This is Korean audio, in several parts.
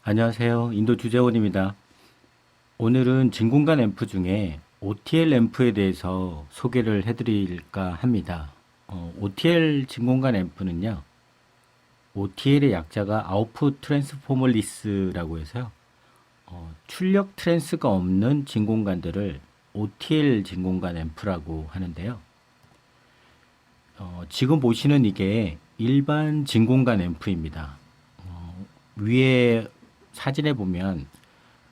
안녕하세요. 인도 주재원입니다. 오늘은 진공관 앰프 중에 OTL 앰프에 대해서 소개를 해드릴까 합니다. OTL 진공관 앰프는요, OTL의 약자가 아웃풋 트랜스포멀리스라고 해서요, 출력 트랜스가 없는 진공관들을 OTL 진공관 앰프라고 하는데요. 지금 보시는 이게 일반 진공관 앰프입니다. 위에 사진에 보면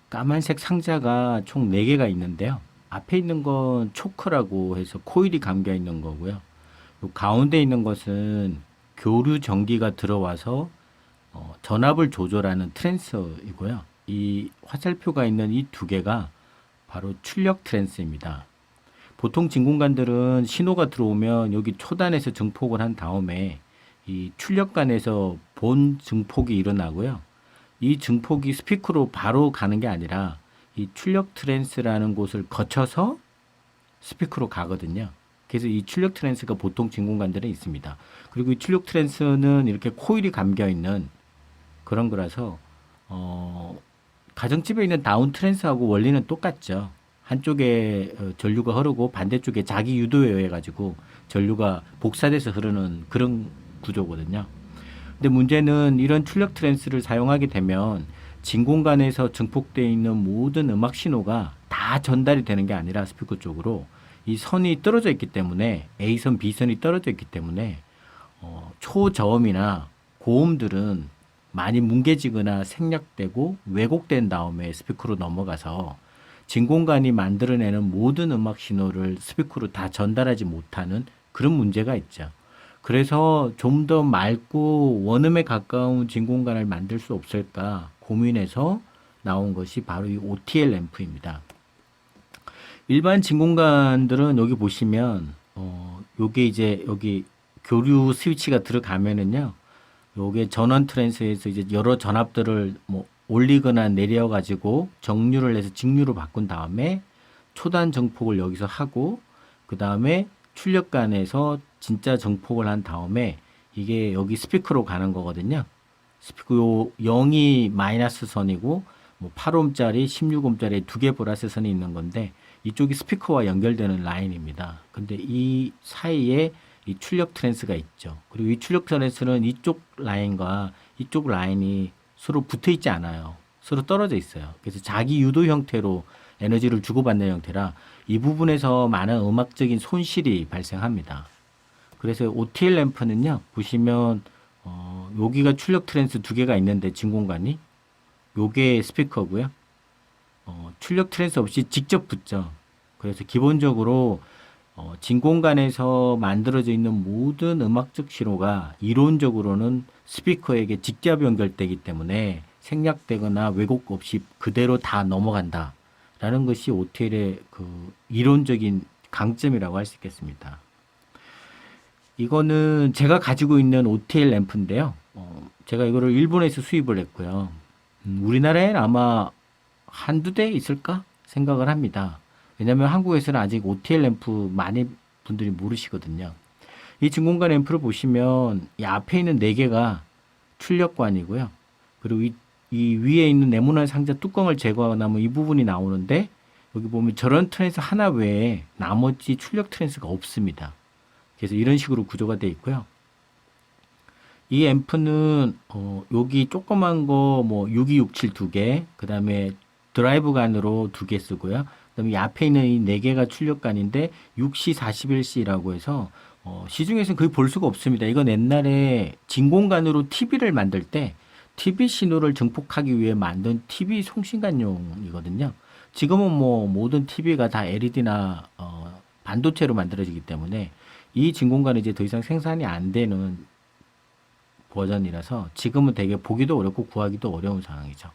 까만색 상자가 총 4개가 있는데요. 앞에 있는 건 초크라고 해서 코일이 감겨 있는 거고요. 요 가운데 있는 것은 교류 전기가 들어와서 전압을 조절하는 트랜스이고요. 이 화살표가 있는 이 2개가 바로 출력 트랜스입니다. 보통 진공관들은 신호가 들어오면 여기 초단에서 증폭을 한 다음에 이 출력관에서 본 증폭이 일어나고요. 이 증폭이 스피커로 바로 가는 게 아니라 이 출력 트랜스라는 곳을 거쳐서 스피커로 가거든요. 그래서 이 출력 트랜스가 보통 진공관들에 있습니다. 그리고 이 출력 트랜스는 이렇게 코일이 감겨 있는 그런 거라서 가정집에 있는 다운 트랜스하고 원리는 똑같죠. 한쪽에 전류가 흐르고 반대쪽에 자기 유도에 의해 가지고 전류가 복사돼서 흐르는 그런 구조거든요. 근데 문제는 이런 출력 트랜스를 사용하게 되면 진공관에서 증폭되어 있는 모든 음악 신호가 다 전달이 되는 게 아니라 스피커 쪽으로 이 선이 떨어져 있기 때문에 A선, B선이 떨어져 있기 때문에 초저음이나 고음들은 많이 뭉개지거나 생략되고 왜곡된 다음에 스피커로 넘어가서 진공관이 만들어내는 모든 음악 신호를 스피커로 다 전달하지 못하는 그런 문제가 있죠. 그래서 좀 더 맑고 원음에 가까운 진공관을 만들 수 없을까 고민해서 나온 것이 바로 이 OTL 앰프입니다. 일반 진공관들은 여기 보시면 요게 이제 여기 교류 스위치가 들어가면은요. 요게 전원 트랜스에서 이제 여러 전압들을 뭐 올리거나 내려 가지고 정류를 해서 직류로 바꾼 다음에 초단 정폭을 여기서 하고 그다음에 출력관에서 진짜 정폭을 한 다음에 이게 여기 스피커로 가는 거거든요. 스피커 요 0이 마이너스 선이고 뭐 8옴짜리, 16옴짜리 2개 보라색 선이 있는 건데 이쪽이 스피커와 연결되는 라인입니다. 근데 이 사이에 이 출력 트랜스가 있죠. 그리고 이 출력 트랜스는 이쪽 라인과 이쪽 라인이 서로 붙어 있지 않아요. 서로 떨어져 있어요. 그래서 자기 유도 형태로 에너지를 주고받는 형태라 이 부분에서 많은 음악적인 손실이 발생합니다. 그래서 OTL 램프는요, 보시면, 여기가 출력 트랜스 2개가 있는데, 진공관이. 요게 스피커고요. 출력 트랜스 없이 직접 붙죠. 그래서 기본적으로, 진공관에서 만들어져 있는 모든 음악적 신호가 이론적으로는 스피커에게 직접 연결되기 때문에 생략되거나 왜곡 없이 그대로 다 넘어간다. 라는 것이 OTL의 그 이론적인 강점이라고 할 수 있겠습니다. 이거는 제가 가지고 있는 OTL 램프인데요. 제가 이거를 일본에서 수입을 했고요. 우리나라엔 아마 한두 대 있을까 생각을 합니다. 왜냐하면 한국에서는 아직 OTL 램프 많이 분들이 모르시거든요. 이 진공관 램프를 보시면 이 앞에 있는 4개가 출력관이고요. 그리고 이 위에 있는 네모난 상자 뚜껑을 제거하고 나면 이 부분이 나오는데 여기 보면 저런 트랜스 하나 외에 나머지 출력 트랜스가 없습니다. 그래서 이런 식으로 구조가 되어 있고요. 이 앰프는 여기 조그만 거 뭐 6267 2개, 그다음에 드라이브관으로 2개 쓰고요. 그다음에 이 앞에 있는 이 4개가 출력관인데 6C41C라고 해서 시중에서는 거의 볼 수가 없습니다. 이건 옛날에 진공관으로 TV를 만들 때 TV 신호를 증폭하기 위해 만든 TV 송신관용이거든요. 지금은 뭐 모든 TV가 다 LED나 반도체로 만들어지기 때문에 이 진공관은 이제 더 이상 생산이 안 되는 버전이라서 지금은 되게 보기도 어렵고 구하기도 어려운 상황이죠.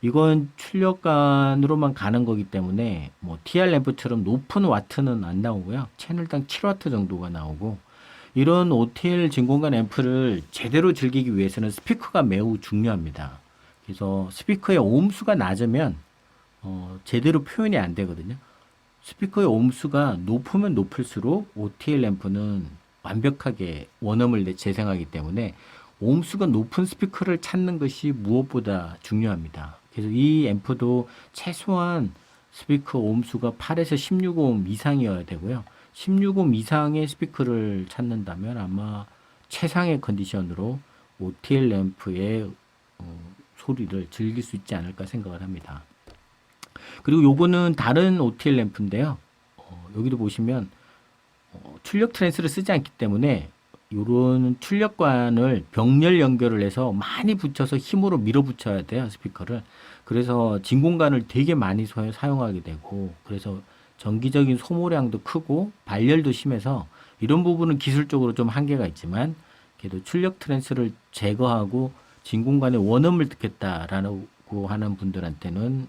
이건 출력관으로만 가는 거기 때문에 뭐 TR 램프처럼 높은 와트는 안 나오고요. 채널당 7와트 정도가 나오고 이런 OTL 진공관 앰프를 제대로 즐기기 위해서는 스피커가 매우 중요합니다. 그래서 스피커의 오음수가 낮으면 제대로 표현이 안 되거든요. 스피커의 오음수가 높으면 높을수록 OTL 램프는 완벽하게 원음을 재생하기 때문에 오음수가 높은 스피커를 찾는 것이 무엇보다 중요합니다. 그래서 이 앰프도 최소한 스피커 오음수가 8에서 16오hm 이상이어야 되고요. 16오hm 이상의 스피커를 찾는다면 아마 최상의 컨디션으로 OTL 앰프의 소리를 즐길 수 있지 않을까 생각을 합니다. 그리고 요거는 다른 OTL 앰프인데요. 여기도 보시면 출력 트랜스를 쓰지 않기 때문에 요런 출력관을 병렬 연결을 해서 많이 붙여서 힘으로 밀어붙여야 돼요, 스피커를. 그래서 진공관을 되게 많이 사용하게 되고, 그래서 전기적인 소모량도 크고 발열도 심해서 이런 부분은 기술적으로 좀 한계가 있지만, 그래도 출력 트랜스를 제거하고 진공관의 원음을 듣겠다라고 하는 분들한테는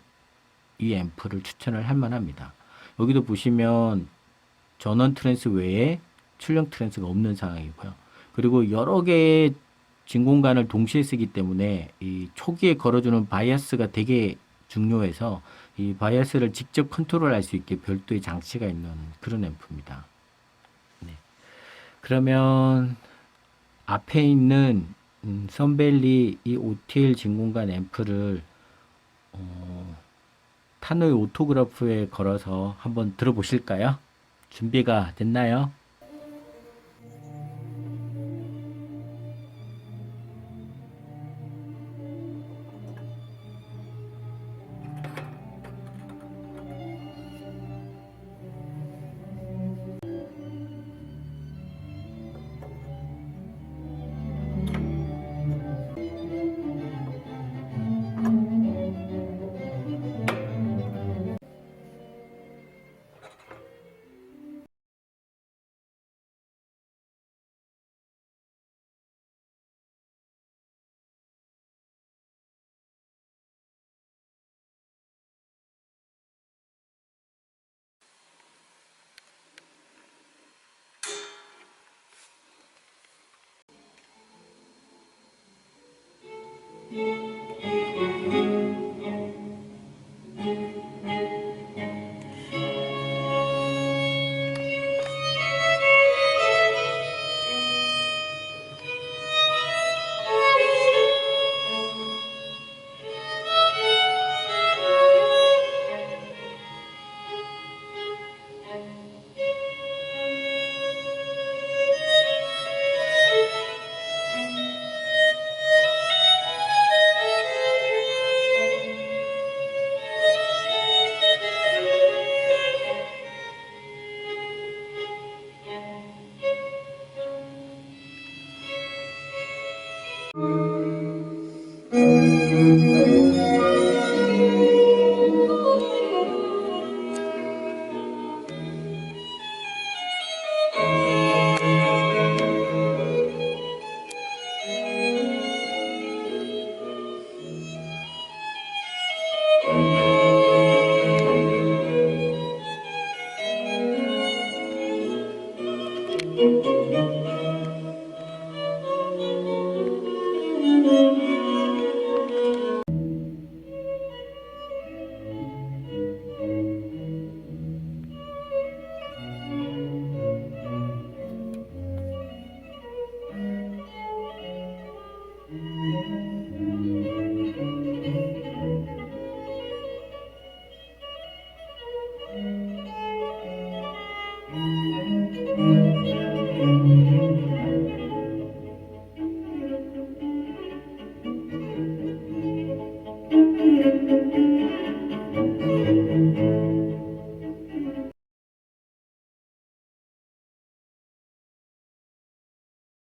이 앰프를 추천을 할 만합니다. 여기도 보시면 전원 트랜스 외에 출력 트랜스가 없는 상황이고요. 그리고 여러 개의 진공관을 동시에 쓰기 때문에 이 초기에 걸어주는 바이아스가 되게 중요해서 이 바이아스를 직접 컨트롤할 수 있게 별도의 장치가 있는 그런 앰프입니다. 네. 그러면 앞에 있는 선벨리 이 OTL 진공관 앰프를 타노의 오토그래프에 걸어서 한번 들어보실까요? 준비가 됐나요?